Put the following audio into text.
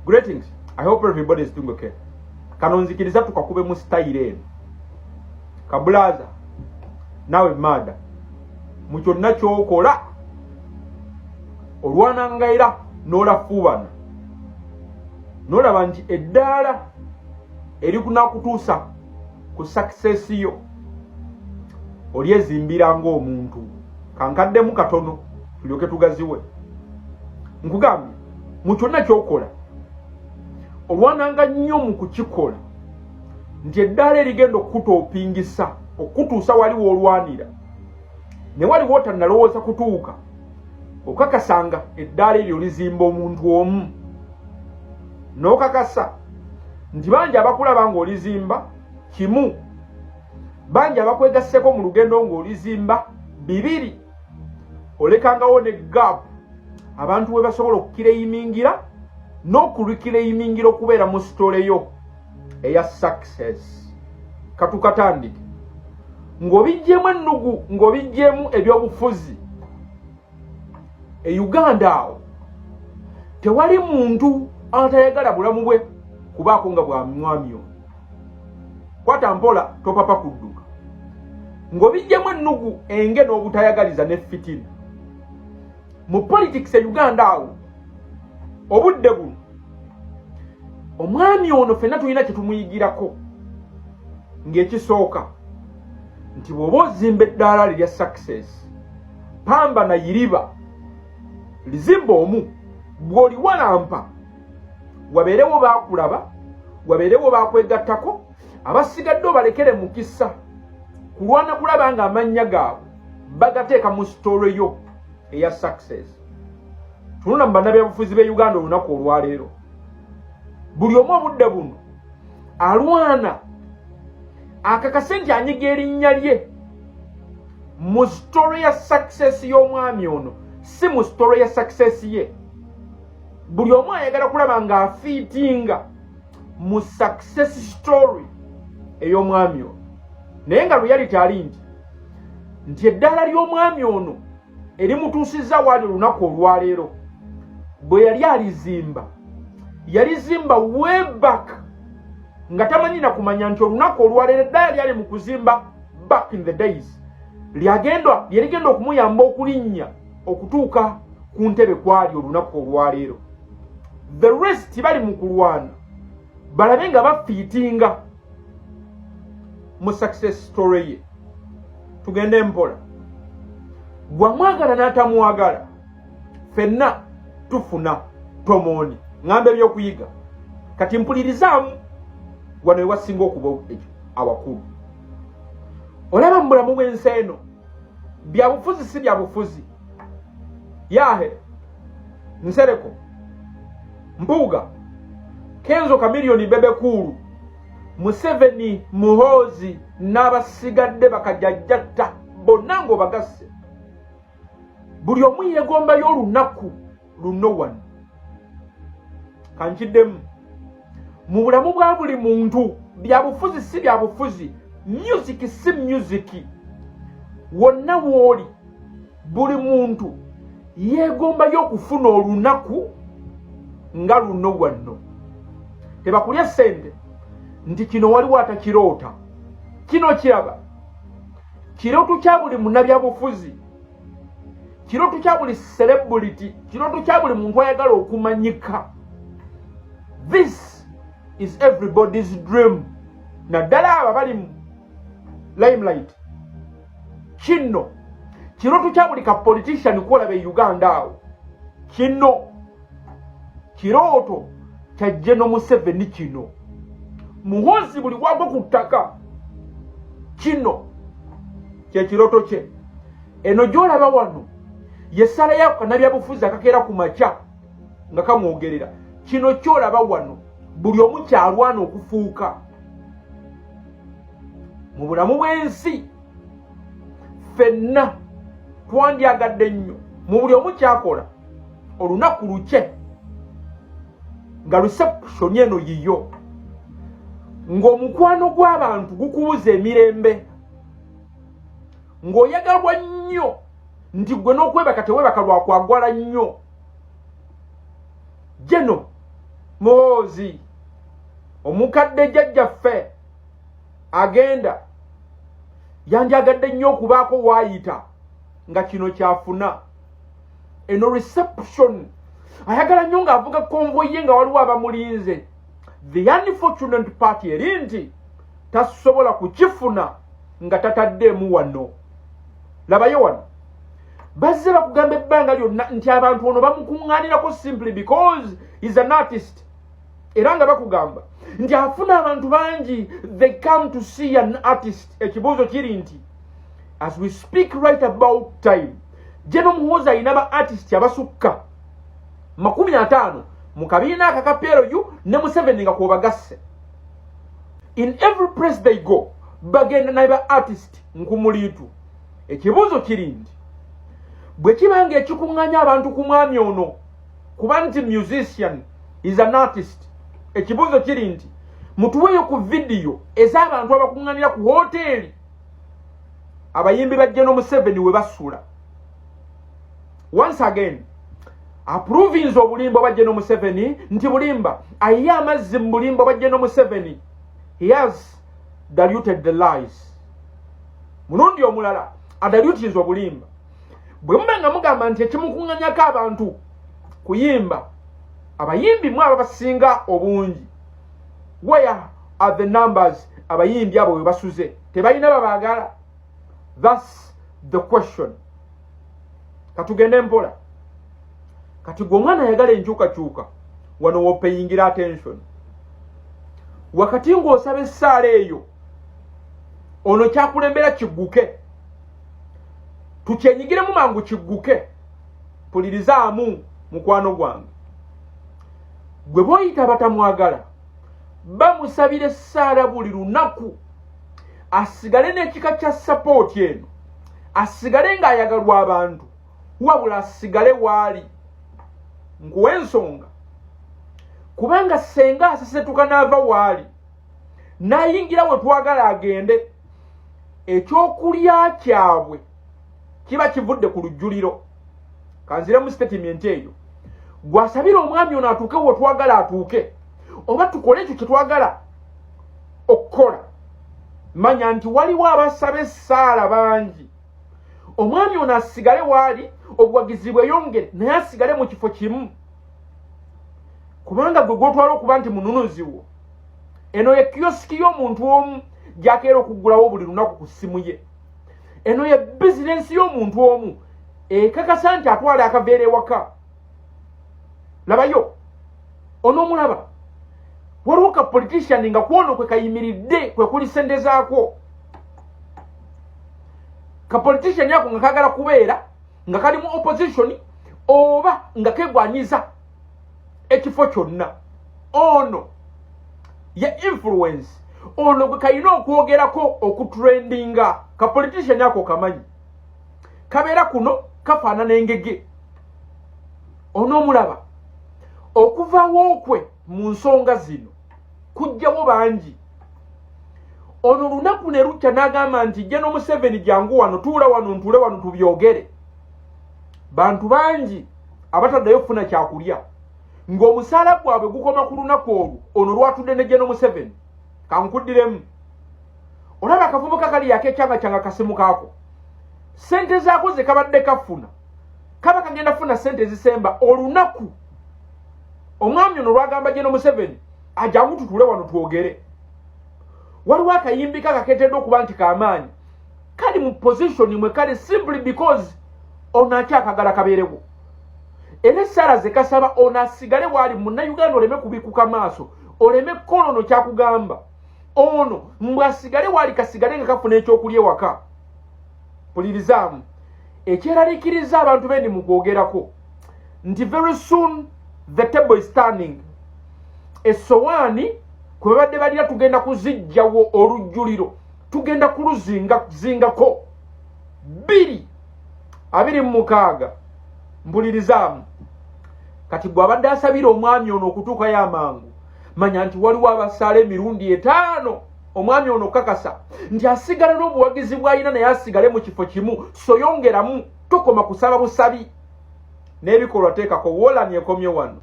Greetings. I hope everybody is doing okay. Kanonzikiriza tukakube mu style eno. Kabulaza. Nawe mada. Mu kyonna ky'okola. Olwanangaira n'olafuubana. N'olaba nti eddaala eri kunakutuusa ku success yo. Olyezimbira ng'omuntu. Kankaddemu katono tulyoke tugaziwe. Nkugambye mu kyonna ky'okola. Olwananga nnyo mu kukikola nti eddaala erigenda okutopingisa okutuusa waliwo olwanira ne waliwo otannalowooza kutuuka okakasanga eddaala eryo lizimba omuntu omu n'okakasa nti bangi abakulaba ng'olizimba kimu bangi abakwegasseko mu lugendo ng'olizimba bibiri olekangawo ne gaapu abantu we basobola okukireyimingira n'okulikireyimingira okubeera mu sitole yo eya success. Katukatandike ng'obijjemu ennugu ng'obijjemu ebyobufuzi e Uganda awo tewali muntu atayagala bulamu bwe kubaako nga bwa mwami ono. Kwata mpola topapa kudduka. Ng'obijjemu ennugu enge n'obutayagaliza ne fitina mu politics e Uganda awo obudde buno omwami ono fenna tulina kye tumuyigirako ng'ekisooka nti bw'oba ozimba eddaala lya success pamba na yiriba lizimba omu bw'oliwalampa wabeerewo baakulaba wabeerewo baakwegattako abasigadde obalekere mukisa kulwana kulaba nga amannya gaabwe bagateeka mu sitole yo eya success. Tunula mu bannabyabufuzi b'e Uganda olunaku olwaleero buli omu obudde buno alwana akakase nti anyiga erinnya lye mu sitole ya success y'omwami ono si mu sitole ya success ye. Buli omu ayagala kulaba ng'afiitinga mu success story ey'omwami ono naye nga reality ali nti eddaala ly'omwami ono erimutuusizza wali olunaku olwaleero bwe yali alizimba yalizimba way back nga tamanyi na kumanya nti olunaku olwaleero eddaala lyali mu kuzimba back in the days lyerigenda okumuyamba okulinnya okutuuka ku ntebe kwali olunaku olwaleero. The rest bali mu kulwana balabe nga bafiitinga mu success story ye. Tugende mpola bw'amwagala n'atamwagala fenna tufuna tomoni ng'ambe ebyokuyiga kati mpulirizaamu wano ewasinga okuba awakulu. Olaba mu bulamu bw'ensi eno byabufuzi si byabufuzi yahe Nsereko Mpuuga Kenzo Kamiliyoni Bebekulu Museveni Muhoozi n'abasigadde bakajajjatta bonna ng'obagasse buli omu yeegombayo olunaku luno wano. Kankiddemu mu bulamu bwa buli muntu byabufuzi si byabufuzi music si music wonna w'oli buli muntu yeegombayo okufuna olunaku nga luno wano. Tebakulya ssente nti kino waliwo atakiroota kino kiraba kirooto kya buli munnabyabufuzi kirooto kya buli celebrity kirooto kya buli muntu ayagala okumanyika. This is everybody's dream. Naddala abo bali mu limelight kino kirooto kya buli ka politician kwolaba e Uganda awo kino kirooto kya General Museveni kino Muhoozi buli wagwa ku ttaka kino kye kirooto kye. Eno gy'olaba wano yessala ya kannabyabufuzi akakeera ku makya nga kamwogerera kino ky'olaba wano buli omu kyalwana okufuuka. Mu bulamu bw'ensi ffenna twandyagadde nnyo mu buli omu kyakola olunaku lukye nga reception eno yiyo ng'omukwano gw'abantu gukubuza emirembe ng'oyagalwa nnyo nti gwe n'okwebaka tewebaka lwakwagwala nnyo. Jeno Muhoozi omukadde jjajjaffe agenda yanjagadde nnyo okubaako waayita nga kino kyafuna eno reception ayagala nnyo ng'avuga konvoyi ye nga waliwo abamulinze. The unfortunate party eri nti tasobola kukifuna nga tataddeemu wano. Labayo wano bazze bakugamba ebbanga lyonna nti abantu ono bamukuŋŋaanirako simply because he's an artist. Era nga bakugamba nti afuna abantu bangi, they come to see an artist. Ekibuuzo kiri nti as we speak right about time, Jeno Muhoozi alina ba artist abasukka 50 mu kabiina akakapeeroyu ne Museveni nga kwobagasse. In every place they go bagenda naye ba artist nkumuliitu. Ekibuuzo kiri nti bwe kibanga ekikuŋŋanya abantu ku mwami ono kuba nti musician is an artist, ekibuuzo kiri nti mutuweeyo ku vidiyo ez'abantu abakuŋŋanira ku hoteeri abayimbi ba Jeno Museveni we basula. Once again approving obulimba bwa Jeno Museveni nti bulimba ayiye amazzi mu bulimba bwa Jeno Museveni. He has diluted the lies. Mulundi omulala adalutinze obulimba. Bwe mubanga mugamba nti ekimukuŋŋanyako abantu kuyimba abayimbi mwe ababasinga obungi, where are the numbers abayimbi abo we basuze? Tebalina babaagala? That's the question. Katugende mpola. Kati gwe omwana ayagala enkyukakyuka wano wopeyingira attention. Wakati ng'osaba essaala eyo ono kyakulembera kigguke, tukyenyigiremu mangu kigguke. Pulirizaamu mukwano gwange, gwe bw'oyita batamwagala bamusabira essaala buli lunaku asigale n'ekika kya support eno, asigale ng'ayagalwa abantu, wabula asigale waali. Nkuwa ensonga kubanga senga asesetuka n'ava waali n'ayingira we twagala agende, ekyokulya kyabwe kiba kivudde ku lujjuliro. Kanziremu statement eyo. Gwasabira omwami ono atuuke we twagala atuuke, oba tukole ekyo kye twagala okukola. Manya nti waliwo abasaba essaala bangi. Omwami ono asigale waali, obuwagizi bweyongere naye asigale mu kifo kimu, kubanga gwe gwotwala okuba nti mununuziwo. Eno ye kiyosiki y'omuntu omu gy'akeera okuggulawo buli lunaku ku ssimu ye. Eno ye bizinensi y'omuntu omu ekakasa nti atwala akaveera ewaka. Labayo onoomulaba waliwo ka politician nga kwono kwe kayimiridde kwe kuli sente zaako. Ka politician yako nga kagala kubeera nga kali mu opposition oba nga kegwanyiza ekifo kyonna. Ono ye influence, ono gwe kayina okwogerako okutrendinga. Ka politician yako kamanyi kabeera kuno kafaanana engege. Onoomulaba okuvaawo kwe mu nsonga zino kujjawo bangi. Ono lunaku ne lukya n'agamba nti Jeno Museveni jangu wano, tuula wano, ntuule wano tubyogere. Bantu bangi abataddayo kufuna kyakulya ng'omusaala gwabwe gukoma ku lunaku olwo ono lwatudde ne Jeno Museveni. Kankuddiremu, olaba akavubuka kali yakekyanga kyanga kasimu kaako, sente zaako ze kabadde kafuna kaba kagenda funa sente ezisemba olunaku. Omwami ono lwagamba Jeno Museveni ajangu tutuule wano twogere. Waliwo akayimbika kakeeteddwa okuba nti kamaanyi kali mu position mwe kali simply because ono akyakagala kabeerewo. Era essaala ze kasaba ono asigale waali munnayuganda oleme kubikuka maaso, oleme kolono kyakugamba. Ono mbwe asigale waali kasigale nga kafuna ekyokulya ewaka. Pulirizaamu ekyeraliikiriza abantu bendi mu kwogerako nti very soon the table is turning. Essowaani kwe babadde balira tugenda kuziggyawo olujjuliro, tugenda kuluzingako 2026. Mbulirizaamu kati gwabadde asabira omwami ono okutuukayo amangu, manya nti waliwo abasaala emirundi 5 omwami ono kakasa nti asigala n'obuwagizi bw'alina naye asigale mu kifo kimu. So yongeramu, tokoma kusaba busabi n'ebikolwa teekako. Woolani ekomye wano.